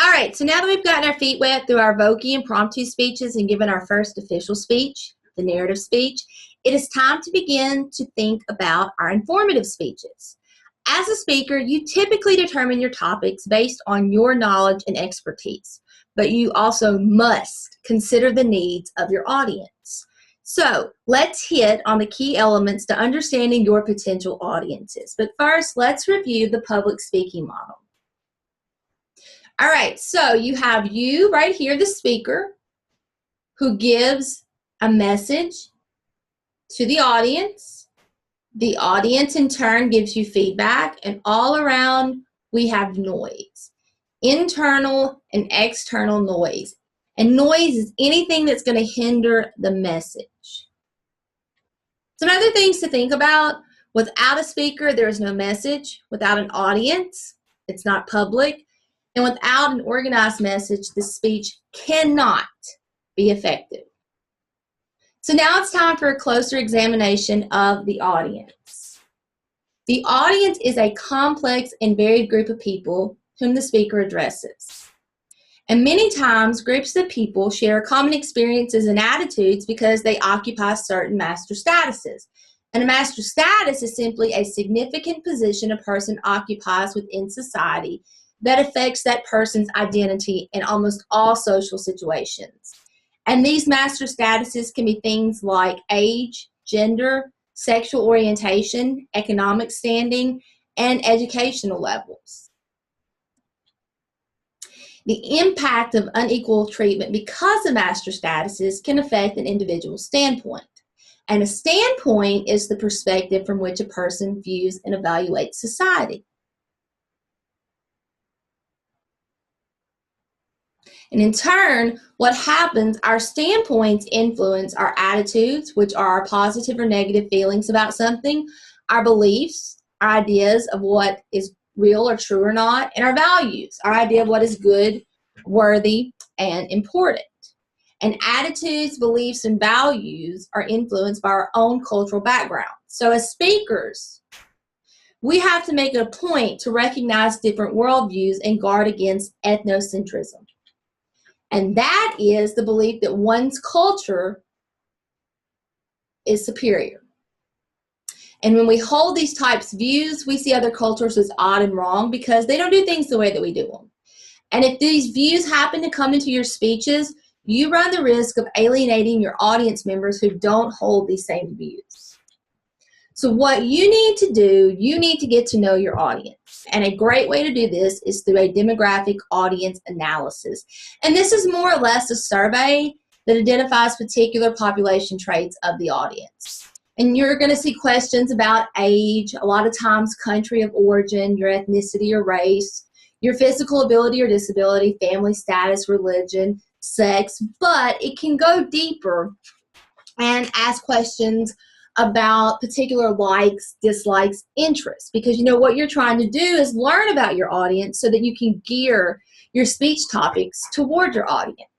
All right, so now that we've gotten our feet wet through our Voki impromptu speeches and given our first official speech, the narrative speech, it is time to begin to think about our informative speeches. As a speaker, you typically determine your topics based on your knowledge and expertise, but you also must consider the needs of your audience. So let's hit on the key elements to understanding your potential audiences. But first, let's review the public speaking model. All right, so you have you right here, the speaker, who gives a message to the audience. The audience, in turn, gives you feedback, and all around, we have noise, internal and external noise. And noise is anything that's going to hinder the message. Some other things to think about: without a speaker, there is no message. Without an audience, it's not public. And without an organized message, the speech cannot be effective. So now it's time for a closer examination of the audience. The audience is a complex and varied group of people whom the speaker addresses. And many times, groups of people share common experiences and attitudes because they occupy certain master statuses. And a master status is simply a significant position a person occupies within society that affects that person's identity in almost all social situations. And these master statuses can be things like age, gender, sexual orientation, economic standing, and educational levels. The impact of unequal treatment because of master statuses can affect an individual's standpoint. And a standpoint is the perspective from which a person views and evaluates society. And in turn, what happens, our standpoints influence our attitudes, which are our positive or negative feelings about something, our beliefs, our ideas of what is real or true or not, and our values, our idea of what is good, worthy, and important. And attitudes, beliefs, and values are influenced by our own cultural background. So as speakers, we have to make it a point to recognize different worldviews and guard against ethnocentrism. And that is the belief that one's culture is superior. And when we hold these types of views, we see other cultures as odd and wrong because they don't do things the way that we do them. And if these views happen to come into your speeches, you run the risk of alienating your audience members who don't hold these same views. So what you need to do, you need to get to know your audience. And a great way to do this is through a demographic audience analysis. And this is more or less a survey that identifies particular population traits of the audience. And you're going to see questions about age, a lot of times country of origin, your ethnicity or race, your physical ability or disability, family status, religion, sex, but it can go deeper and ask questions about particular likes, dislikes, interests, because you know what you're trying to do is learn about your audience so that you can gear your speech topics toward your audience.